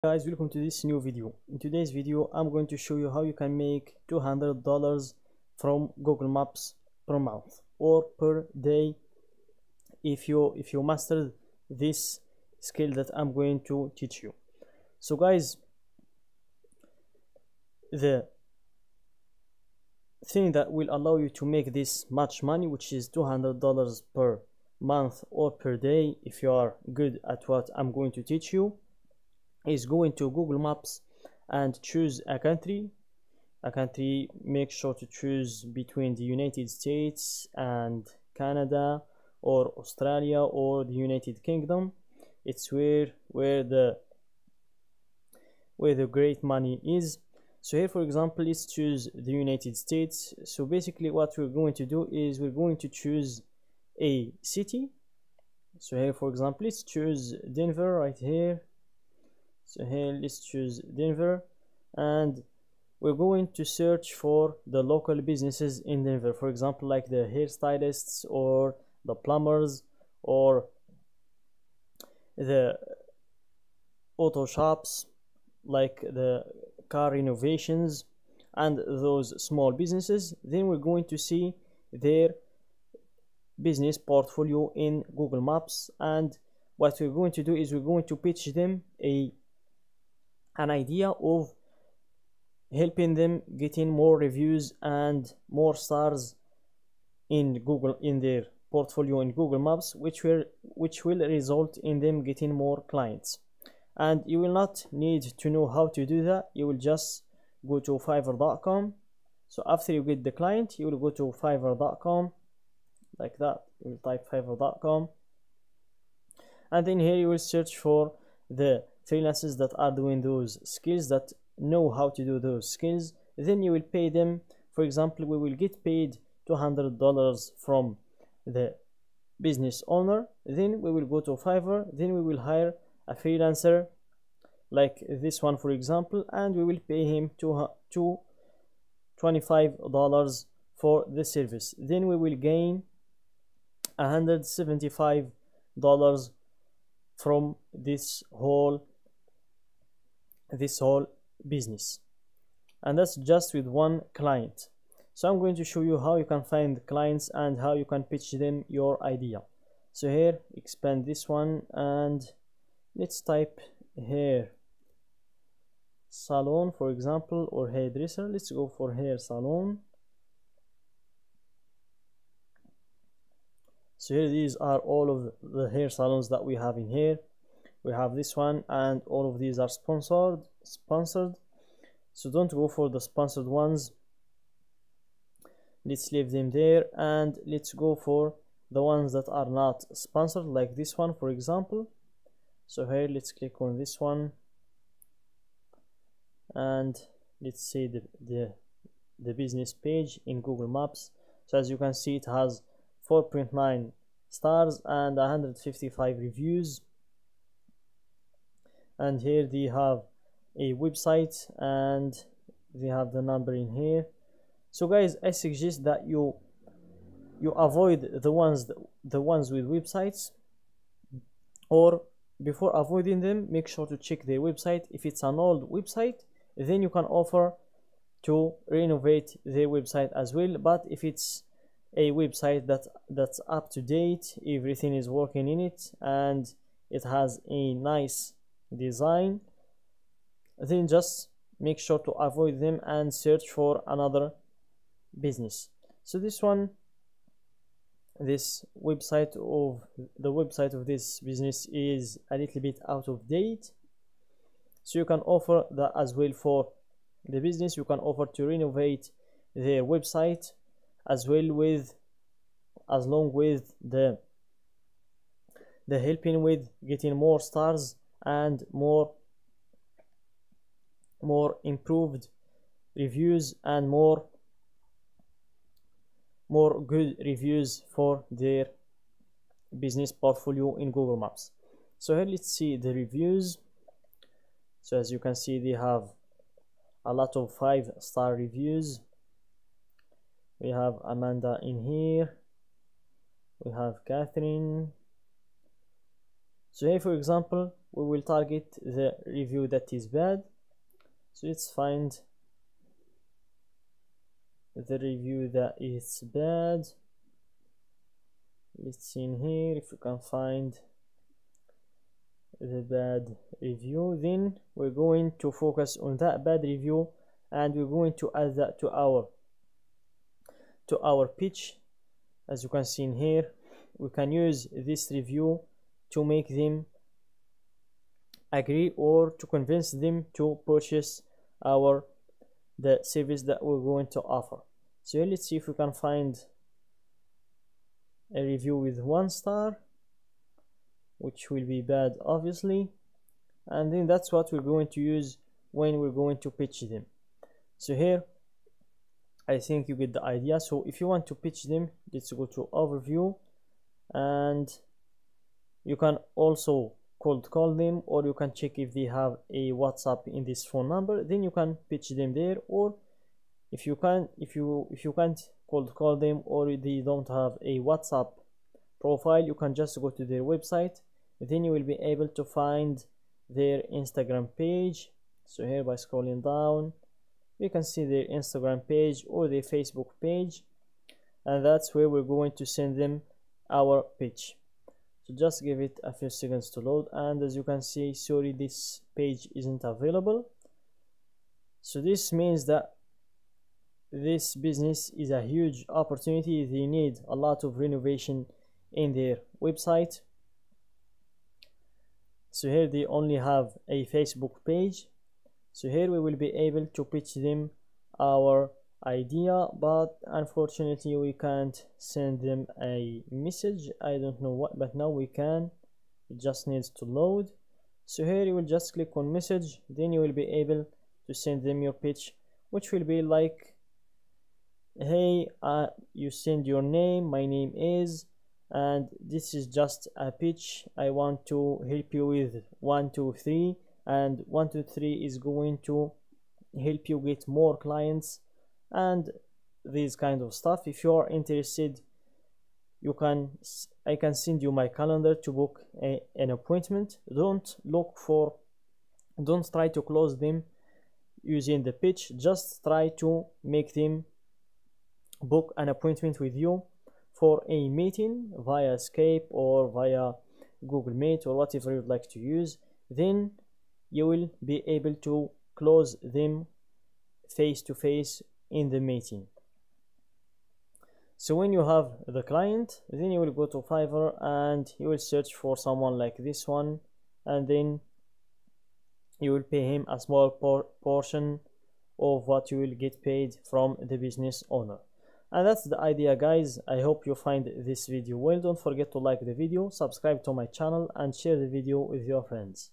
Guys, welcome to this new video. In today's video I'm going to show you how you can make $200 from Google Maps per month or per day if you mastered this skill that I'm going to teach you. So guys, the thing that will allow you to make this much money, which is $200 per month or per day if you are good at what I'm going to teach you, is going to Google Maps and choose a country. Make sure to choose between the United States and Canada or Australia or the United Kingdom. It's where the great money is. So here, for example, let's choose the United States. So basically what we're going to do is we're going to choose a city. So here, for example, let's choose Denver right here. So here let's choose Denver, and we're going to search for the local businesses in Denver, for example like the hairstylists or the plumbers or the auto shops, like the car renovations and those small businesses. Then we're going to see their business portfolio in Google Maps, and what we're going to do is we're going to pitch them an idea of helping them getting more reviews and more stars in Google, in their portfolio in Google Maps, which will result in them getting more clients. And you will not need to know how to do that. You will just go to fiverr.com. So after you get the client, you will go to fiverr.com like that. You will type fiverr.com, and then here you will search for the freelancers that are doing those skills, that know how to do those skills. Then you will pay them. For example, we will get paid $200 from the business owner. Then we will go to Fiverr. Then we will hire a freelancer like this one, for example, and we will pay him $25 for the service. Then we will gain $175 from this whole business, and that's just with one client. So I'm going to show you how you can find clients and how you can pitch them your idea. So here, expand this one, and let's type hair salon, for example, or hairdresser. Let's go for hair salon. So here, these are all of the hair salons that we have in here. We have this one, and all of these are sponsored. So don't go for the sponsored ones. Let's leave them there, and let's go for the ones that are not sponsored, like this one, for example. So here, let's click on this one, and let's see the business page in Google Maps. So as you can see, it has 4.9 stars and 155 reviews. And here they have a website, and they have the number in here. So guys, I suggest that you avoid the ones with websites, or before avoiding them, make sure to check their website. If it's an old website, then you can offer to renovate their website as well. But if it's a website that's up to date, everything is working in it, and it has a nice design, then just make sure to avoid them and search for another business. So this website of this business is a little bit out of date, so you can offer that as well for the business. You can offer to renovate their website as well, along with the helping with getting more stars and more improved reviews and more good reviews for their business portfolio in Google Maps. So here, let's see the reviews. So as you can see, they have a lot of 5-star reviews. We have Amanda in here, we have Catherine. So here, for example, we will target the review that is bad. So let's find the review that is bad. Let's see in here if we can find the bad review. Then we're going to focus on that bad review, and we're going to add that to our pitch. As you can see in here, we can use this review to make them agree or to convince them to purchase the service that we're going to offer. So here, let's see if we can find a review with 1 star, which will be bad obviously, and then that's what we're going to use when we're going to pitch them. So here I think you get the idea. So if you want to pitch them, let's go to overview, and you can also cold call them, or you can check if they have a WhatsApp in this phone number, then you can pitch them there. Or if you can't cold call them, or they don't have a WhatsApp profile, you can just go to their website. Then you will be able to find their Instagram page. So here, by scrolling down, you can see their Instagram page or their Facebook page, and that's where we're going to send them our pitch. So just give it a few seconds to load, and as you can see, sorry, this page isn't available. So this means that this business is a huge opportunity. They need a lot of renovation in their website. So here they only have a Facebook page. So here we will be able to pitch them our idea, but unfortunately we can't send them a message. I don't know what, but now we can. It just needs to load. So here you will just click on message, then you will be able to send them your pitch, which will be like, hey, you send your name, my name is, and this is just a pitch. I want to help you with 1 2 3, and 1 2 3 is going to help you get more clients and this kind of stuff. If you are interested, I can send you my calendar to book an appointment. Don't try to close them using the pitch. Just try to make them book an appointment with you for a meeting via Skype or via Google Meet or whatever you'd like to use. Then you will be able to close them face to face in the meeting. So when you have the client, then you will go to Fiverr and you will search for someone like this one, and then you will pay him a small portion of what you will get paid from the business owner. And that's the idea, guys. I hope you find this video well. Don't forget to like the video, subscribe to my channel, and share the video with your friends.